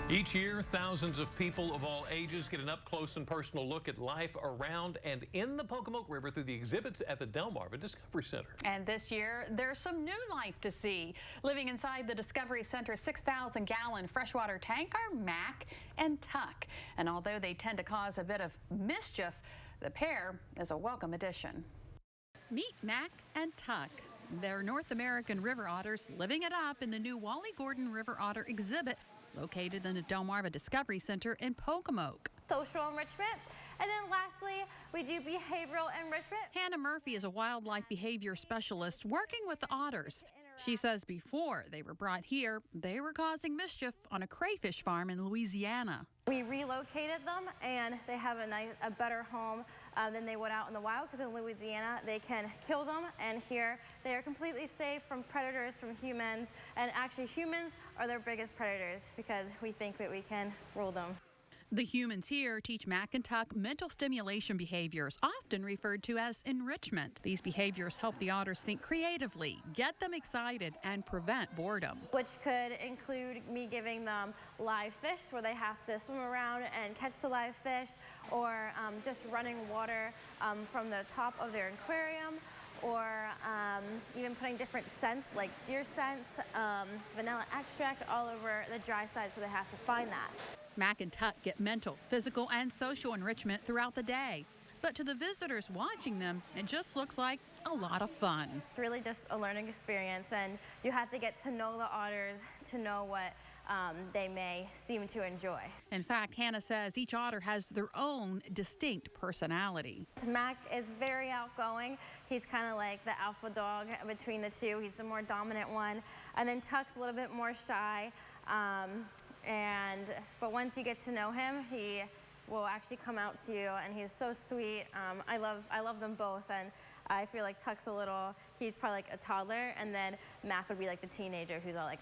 Each year, thousands of people of all ages get an up-close and personal look at life around and in the Pocomoke River through the exhibits at the Delmarva Discovery Center. And this year, there's some new life to see. Living inside the Discovery Center's 6,000-gallon freshwater tank are Mac and Tuck. And although they tend to cause a bit of mischief, the pair is a welcome addition. Meet Mac and Tuck. They're North American river otters living it up in the new Wally Gordon River Otter exhibit located in the Delmarva Discovery Center in Pocomoke. Social enrichment. And then lastly, we do behavioral enrichment. Hannah Murphy is a wildlife behavior specialist working with the otters. She says before they were brought here, they were causing mischief on a crayfish farm in Louisiana. We relocated them, and they have a better home than they would out in the wild, because in Louisiana they can kill them, and here they are completely safe from predators, from humans, and actually humans are their biggest predators because we think that we can rule them. The humans here teach Mac and Tuck mental stimulation behaviors, often referred to as enrichment. These behaviors help the otters think creatively, get them excited, and prevent boredom. Which could include me giving them live fish, where they have to swim around and catch the live fish, or just running water from the top of their aquarium, or even putting different scents like deer scents, vanilla extract all over the dry side, so they have to find that. Mac and Tuck get mental, physical, and social enrichment throughout the day. But to the visitors watching them, it just looks like a lot of fun. It's really just a learning experience, and you have to get to know the otters to know what they may seem to enjoy. In fact, Hannah says each otter has their own distinct personality. Mac is very outgoing. He's kind of like the alpha dog between the two. He's the more dominant one. And then Tuck's a little bit more shy. But once you get to know him, he will actually come out to you, and he's so sweet. I love them both, and I feel like Tuck's he's probably like a toddler, and then Mac would be like the teenager who's all like,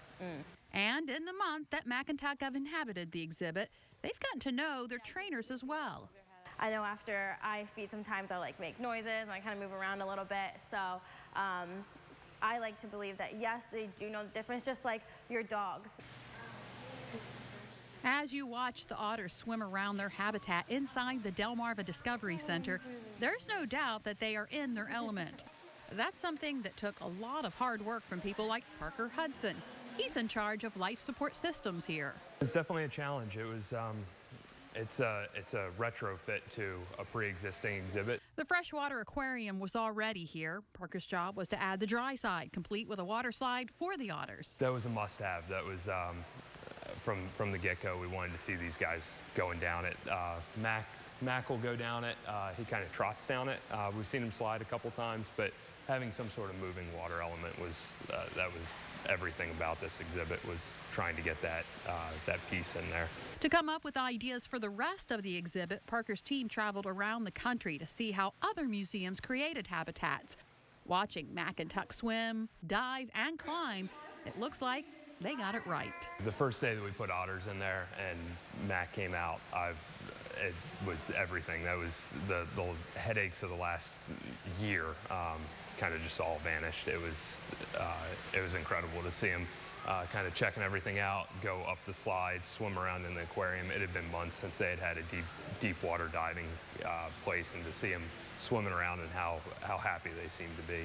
And in the month that Mac and Tuck have inhabited the exhibit, they've gotten to know their trainers as well. I know after I feed, sometimes I like make noises and I kind of move around a little bit. So I like to believe that, yes, they do know the difference, just like your dogs. As you watch the otters swim around their habitat inside the Delmarva Discovery Center, there's no doubt that they are in their element. That's something that took a lot of hard work from people like Parker Hudson. He's in charge of life support systems here. It's definitely a challenge. It's a retrofit to a pre-existing exhibit. The freshwater aquarium was already here. Parker's job was to add the dry side, complete with a water slide for the otters. That was a must-have. That was from the get-go. We wanted to see these guys going down it. Mac will go down it. He kind of trots down it. We've seen him slide a couple times, but having some sort of moving water element was everything about this exhibit, was trying to get that piece in there. To come up with ideas for the rest of the exhibit, Parker's team traveled around the country to see how other museums created habitats. Watching Mac and Tuck swim, dive, and climb, it looks like they got it right. The first day that we put otters in there and Mac came out, it was everything. That was the headaches of the last year kind of just all vanished. It was incredible to see him kind of checking everything out, go up the slide, swim around in the aquarium. It had been months since they had had a deep water diving place, and to see him swimming around and how happy they seemed to be,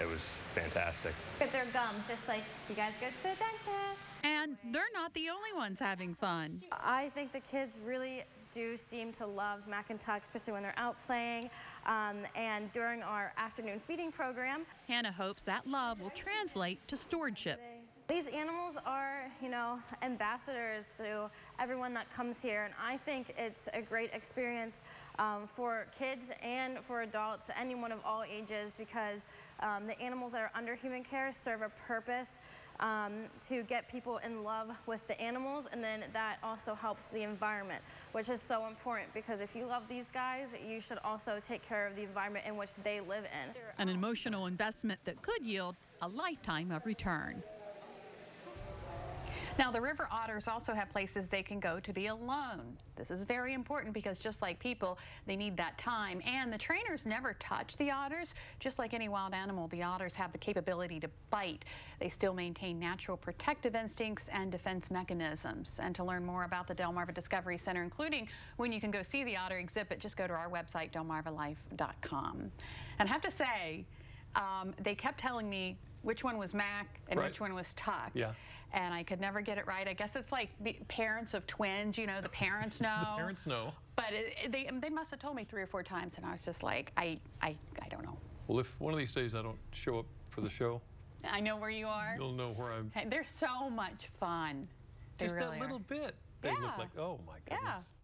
it was fantastic. Get their gums, just like you guys go to the dentist. And they're not the only ones having fun. I think the kids really do seem to love Mac and Tuck, especially when they're out playing, and during our afternoon feeding program. Hannah hopes that love will translate to stewardship. These animals are, ambassadors to everyone that comes here, and I think it's a great experience for kids and for adults, anyone of all ages, because the animals that are under human care serve a purpose to get people in love with the animals, and then that also helps the environment, which is so important, because if you love these guys, you should also take care of the environment in which they live in. An emotional investment that could yield a lifetime of return. Now, the river otters also have places they can go to be alone. This is very important because just like people, they need that time. And the trainers never touch the otters. Just like any wild animal, the otters have the capability to bite. They still maintain natural protective instincts and defense mechanisms. And to learn more about the Delmarva Discovery Center, including when you can go see the otter exhibit, just go to our website, delmarvalife.com. And I have to say, they kept telling me which one was Mac and Right. which one was Tuck. Yeah. And I could never get it right. I guess it's like parents of twins, you know, the parents know. The parents know. But they must have told me 3 or 4 times, and I was just like, I don't know. Well, if one of these days I don't show up for the show, I know where you are. you'll know where I'm. Hey, they're so much fun. They Just really that little are. bit. They Yeah. look like, oh my goodness. Yeah.